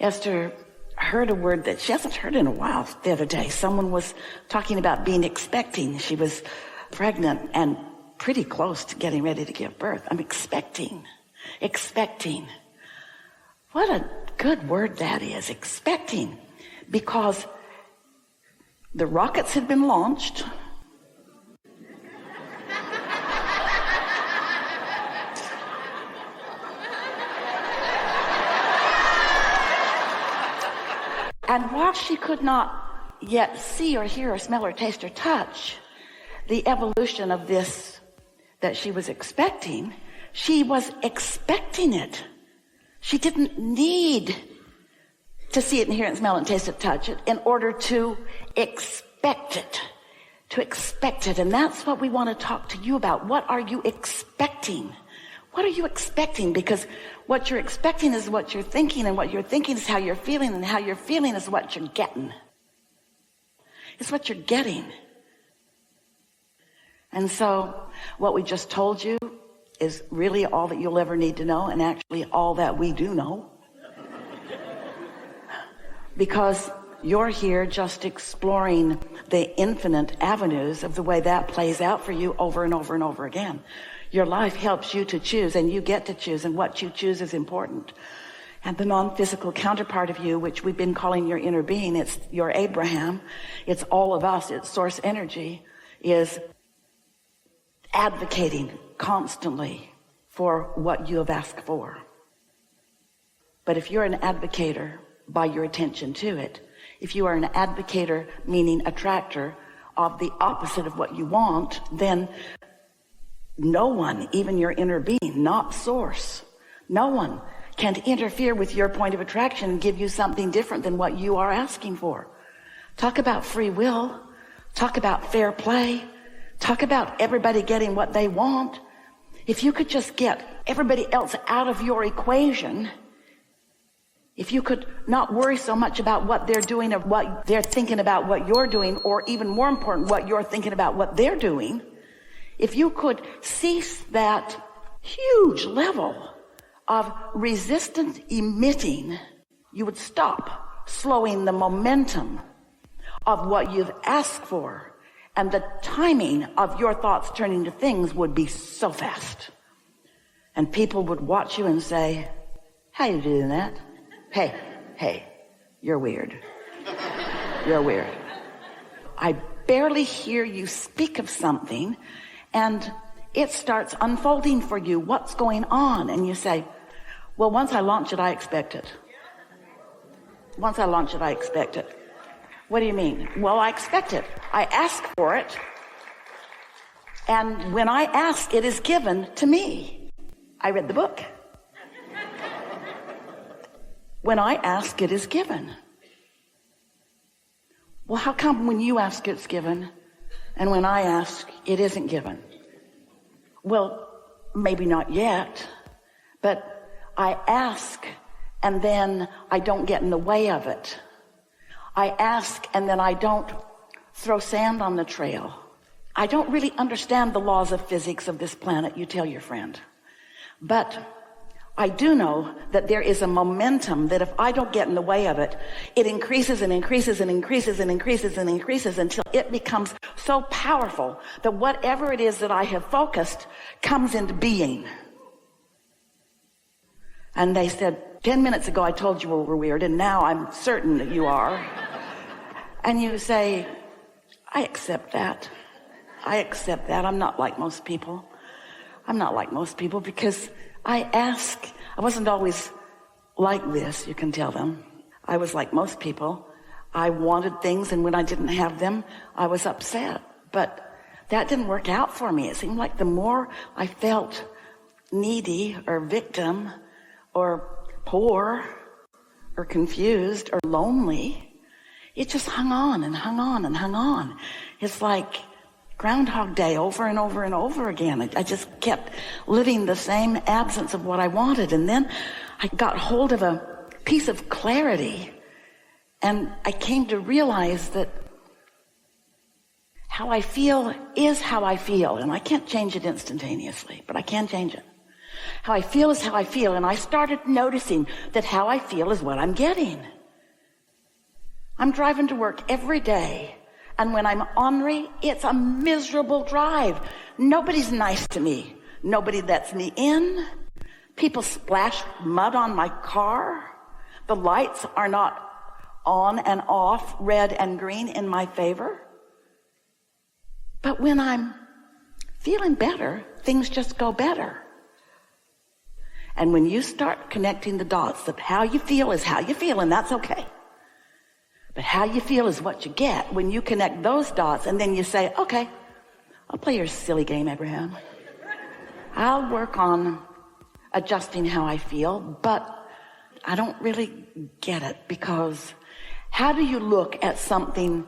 Esther heard a word that she hasn't heard in a while the other day. Someone was talking about being expecting. She was pregnant and pretty close to getting ready to give birth. I'm expecting. What a good word that is, expecting. Because the rockets had been launched. And while she could not yet see or hear or smell or taste or touch the evolution of this that she was expecting, she was expecting it. She didn't need to see it and hear it and smell it and taste it, touch it in order to expect it. To expect it. And that's what we want to talk to you about. What are you expecting? What are you expecting? Because what you're expecting is what you're thinking, and what you're thinking is how you're feeling, and how you're feeling is what you're getting. It's what you're getting. And so what we just told you is really all that you'll ever need to know, and actually all that we do know. Because you're here just exploring the infinite avenues of the way that plays out for you over and over and over again. Your life helps you to choose, and you get to choose, and what you choose is important. And the non-physical counterpart of you, which we've been calling your inner being, it's your Abraham, it's all of us, it's source energy, is advocating constantly for what you have asked for. But if you're an advocator by your attention to it, if you are an advocator, meaning attractor of the opposite of what you want, then no one, even your inner being, not source, no one can interfere with your point of attraction and give you something different than what you are asking for. Talk about free will. Talk about fair play. Talk about everybody getting what they want. If you could just get everybody else out of your equation, if you could not worry so much about what they're doing or what they're thinking about what you're doing, or even more important, what you're thinking about what they're doing, if you could cease that huge level of resistant emitting, you would stop slowing the momentum of what you've asked for, and the timing of your thoughts turning to things would be so fast. And people would watch you and say, how you doing that? Hey, you're weird. You're weird. I barely hear you speak of something, and it starts unfolding for you what's going on, and you say, well, once I launch it, I expect it. Once I launch it, I expect it. What do you mean? Well, I expect it. I ask for it, and when I ask, it is given to me. I read the book. When I ask, it is given. Well, how come when you ask, it's given, and when I ask, it isn't given? Well, maybe not yet, but I ask, and then I don't get in the way of it. I ask, and then I don't throw sand on the trail. I don't really understand the laws of physics of this planet, you tell your friend. But I do know that there is a momentum that if I don't get in the way of it, it increases and increases and increases and increases and increases until it becomes so powerful that whatever it is that I have focused comes into being. And they said, 10 minutes ago I told you we were weird, and now I'm certain that you are. And you say, I accept that. I accept that. I'm not like most people. I'm not like most people because I ask. I wasn't always like this, you can tell them. I was like most people. I wanted things, and when I didn't have them, I was upset. But that didn't work out for me. It seemed like the more I felt needy or victim or poor or confused or lonely, it just hung on and hung on and hung on. It's like Groundhog Day over and over and over again. I just kept living the same absence of what I wanted. And then I got hold of a piece of clarity, and I came to realize that how I feel is how I feel, and I can't change it instantaneously, but I can change it. How I feel is how I feel. And I started noticing that how I feel is what I'm getting. I'm driving to work every day. And when I'm ornery, it's a miserable drive. Nobody's nice to me. Nobody lets me in. People splash mud on my car. The lights are not on and off, red and green in my favor. But when I'm feeling better, things just go better. And when you start connecting the dots that how you feel is how you feel, and that's okay. But how you feel is what you get. When you connect those dots and then you say, okay, I'll play your silly game, Abraham. I'll work on adjusting how I feel, but I don't really get it, because how do you look at something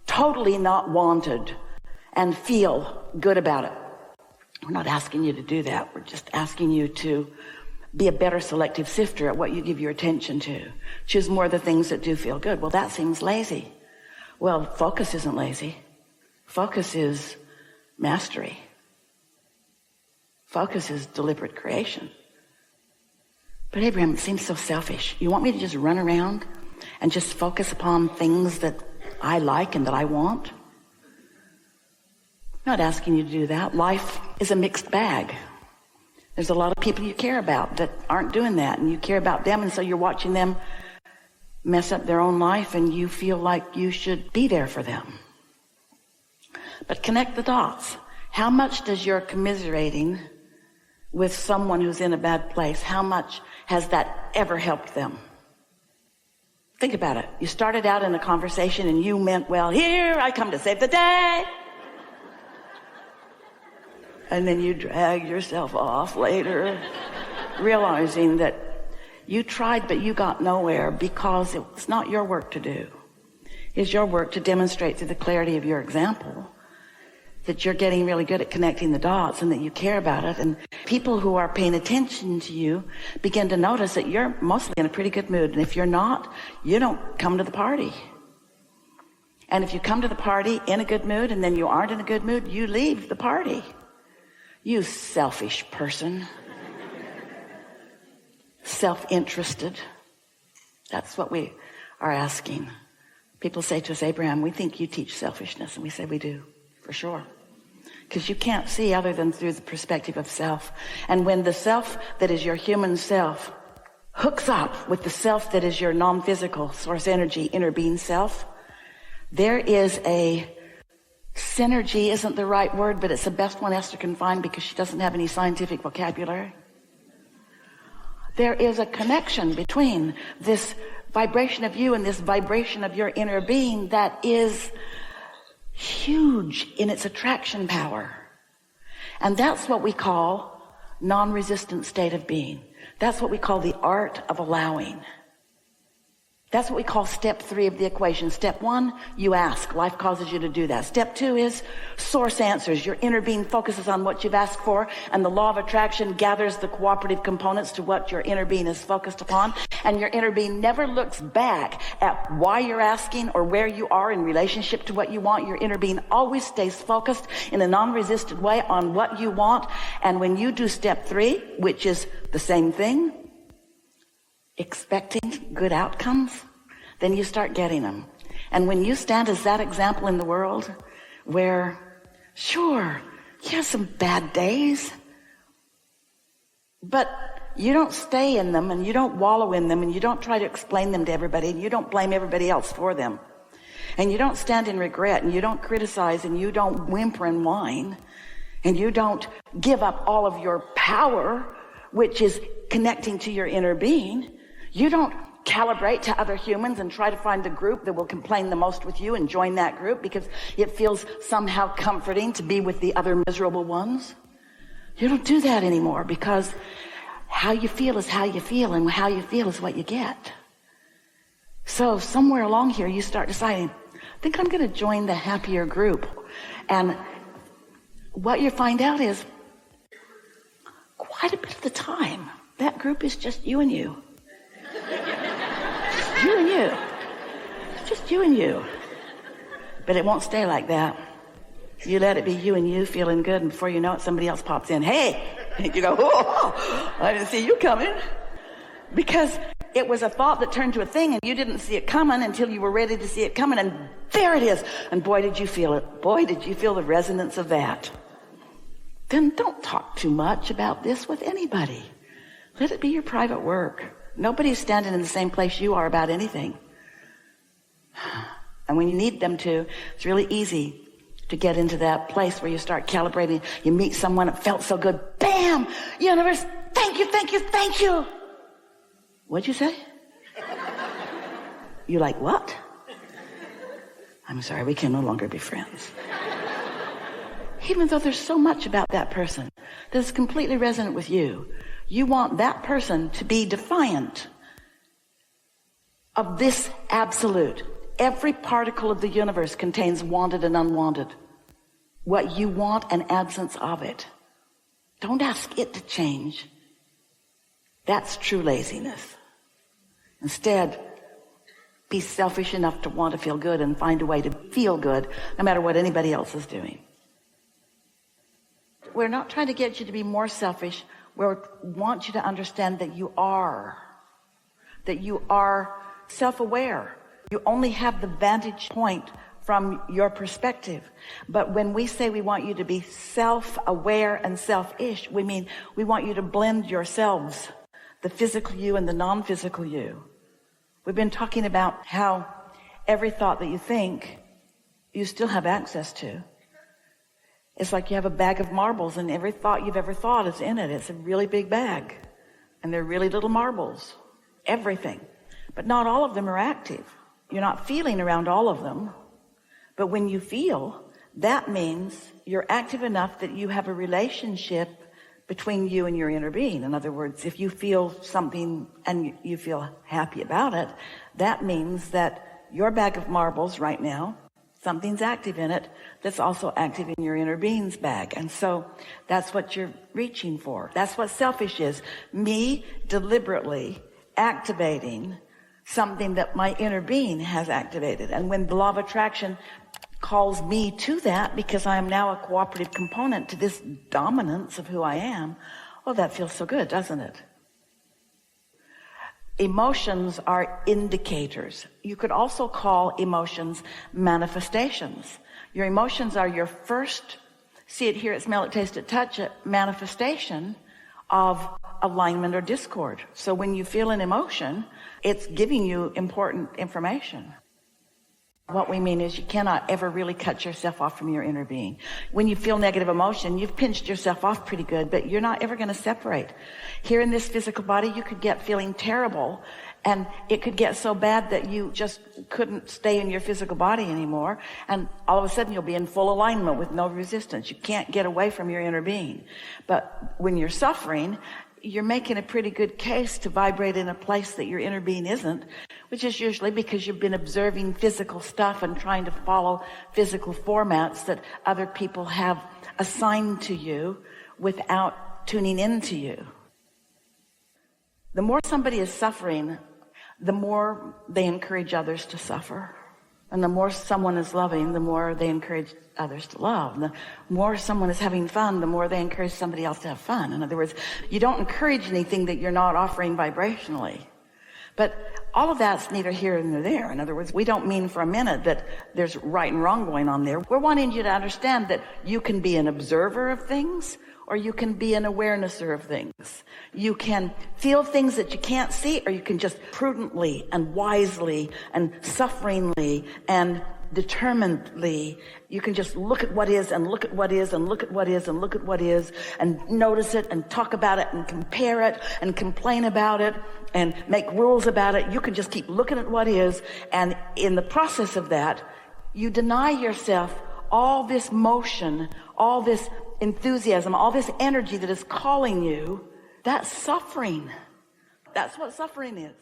totally not wanted and feel good about it? We're not asking you to do that. We're just asking you to be a better selective sifter at what you give your attention to. Choose more of the things that do feel good. Well, that seems lazy. Well, focus isn't lazy. Focus is mastery. Focus is deliberate creation. But Abraham, it seems so selfish. You want me to just run around and just focus upon things that I like and that I want? I'm not asking you to do that. Life is a mixed bag. There's a lot of people you care about that aren't doing that, and you care about them, and so you're watching them mess up their own life, and you feel like you should be there for them. But connect the dots. How much does your commiserating with someone who's in a bad place, how much has that ever helped them? Think about it. You started out in a conversation and you meant, well, here I come to save the day. And then you drag yourself off later, realizing that you tried, but you got nowhere, because it's not your work to do. It's your work to demonstrate through the clarity of your example that you're getting really good at connecting the dots and that you care about it. And people who are paying attention to you begin to notice that you're mostly in a pretty good mood. And if you're not, you don't come to the party. And if you come to the party in a good mood and then you aren't in a good mood, you leave the party. You selfish person. Self-interested. That's what we are asking. People say to us, Abraham, we think you teach selfishness. And we say we do, for sure. Because you can't see other than through the perspective of self. And when the self that is your human self hooks up with the self that is your non-physical source energy, inner being self, there is a synergy, isn't the right word, but it's the best one Esther can find because she doesn't have any scientific vocabulary. There is a connection between this vibration of you and this vibration of your inner being that is huge in its attraction power. And that's what we call non-resistant state of being. That's what we call the art of allowing. That's what we call step 3 of the equation. Step 1, you ask. Life causes you to do that. Step 2 is source answers. Your inner being focuses on what you've asked for, and the law of attraction gathers the cooperative components to what your inner being is focused upon. And your inner being never looks back at why you're asking or where you are in relationship to what you want. Your inner being always stays focused in a non-resistant way on what you want. And when you do step 3, which is the same thing, expecting good outcomes, then you start getting them. And when you stand as that example in the world where, sure, you have some bad days, but you don't stay in them and you don't wallow in them and you don't try to explain them to everybody and you don't blame everybody else for them. And you don't stand in regret and you don't criticize and you don't whimper and whine and you don't give up all of your power, which is connecting to your inner being. You don't calibrate to other humans and try to find the group that will complain the most with you and join that group because it feels somehow comforting to be with the other miserable ones. You don't do that anymore because how you feel is how you feel, and how you feel is what you get. So somewhere along here you start deciding, I think I'm going to join the happier group. And what you find out is quite a bit of the time that group is just you and you. You and you. It's just you and you. But it won't stay like that. You let it be you and you feeling good, and before you know it, somebody else pops in. Hey, You go, oh, I didn't see you coming. Because it was a thought that turned to a thing, and you didn't see it coming until you were ready to see it coming, and there it is. And boy, did you feel it. Boy, did you feel the resonance of that. Then don't talk too much about this with anybody. Let it be your private work. Nobody's standing in the same place you are about anything. And when you need them to, it's really easy to get into that place where you start calibrating. You meet someone, it felt so good. Bam! Universe, thank you, thank you, thank you. What'd you say? You're like, what? I'm sorry, we can no longer be friends. Even though there's so much about that person that's completely resonant with you, you want that person to be defiant of this absolute. Every particle of the universe contains wanted and unwanted. What you want, an absence of it. Don't ask it to change. That's true laziness. Instead, be selfish enough to want to feel good and find a way to feel good no matter what anybody else is doing. We're not trying to get you to be more selfish. We want you to understand that you are self-aware. You only have the vantage point from your perspective. But when we say we want you to be self-aware and selfish, we mean we want you to blend yourselves, the physical you and the non-physical you. We've been talking about how every thought that you think, you still have access to. It's like you have a bag of marbles, and every thought you've ever thought is in it. It's a really big bag, and they're really little marbles. Everything. But not all of them are active. You're not feeling around all of them. But when you feel, that means you're active enough that you have a relationship between you and your inner being. In other words, if you feel something and you feel happy about it, that means that your bag of marbles right now, something's active in it that's also active in your inner being's bag. And so that's what you're reaching for. That's what selfish is. Me deliberately activating something that my inner being has activated. And when the law of attraction calls me to that, because I am now a cooperative component to this dominance of who I am, well, that feels so good, doesn't it? Emotions are indicators. You could also call emotions manifestations. Your emotions are your first see it, hear it, smell it, taste it, touch it manifestation of alignment or discord. So when you feel an emotion, it's giving you important information. What we mean is you cannot ever really cut yourself off from your inner being. When you feel negative emotion, you've pinched yourself off pretty good, but you're not ever going to separate. Here in this physical body, you could get feeling terrible, and it could get so bad that you just couldn't stay in your physical body anymore, and all of a sudden you'll be in full alignment with no resistance. You can't get away from your inner being. But when you're suffering, you're making a pretty good case to vibrate in a place that your inner being isn't, which is usually because you've been observing physical stuff and trying to follow physical formats that other people have assigned to you without tuning into you. The more somebody is suffering, the more they encourage others to suffer. And the more someone is loving, the more they encourage others to love. The more someone is having fun, the more they encourage somebody else to have fun. In other words, you don't encourage anything that you're not offering vibrationally. But all of that's neither here nor there. In other words, we don't mean for a minute that there's right and wrong going on there. We're wanting you to understand that you can be an observer of things, or you can be an awarenesser of things. You can feel things that you can't see, or you can just prudently and wisely and sufferingly and determinedly, you can just look at what is and look at what is and look at what is and look at what is and notice it and talk about it and compare it and complain about it and make rules about it. You can just keep looking at what is, and in the process of that, you deny yourself all this motion, all this enthusiasm, all this energy that is calling you. That's suffering. That's what suffering is.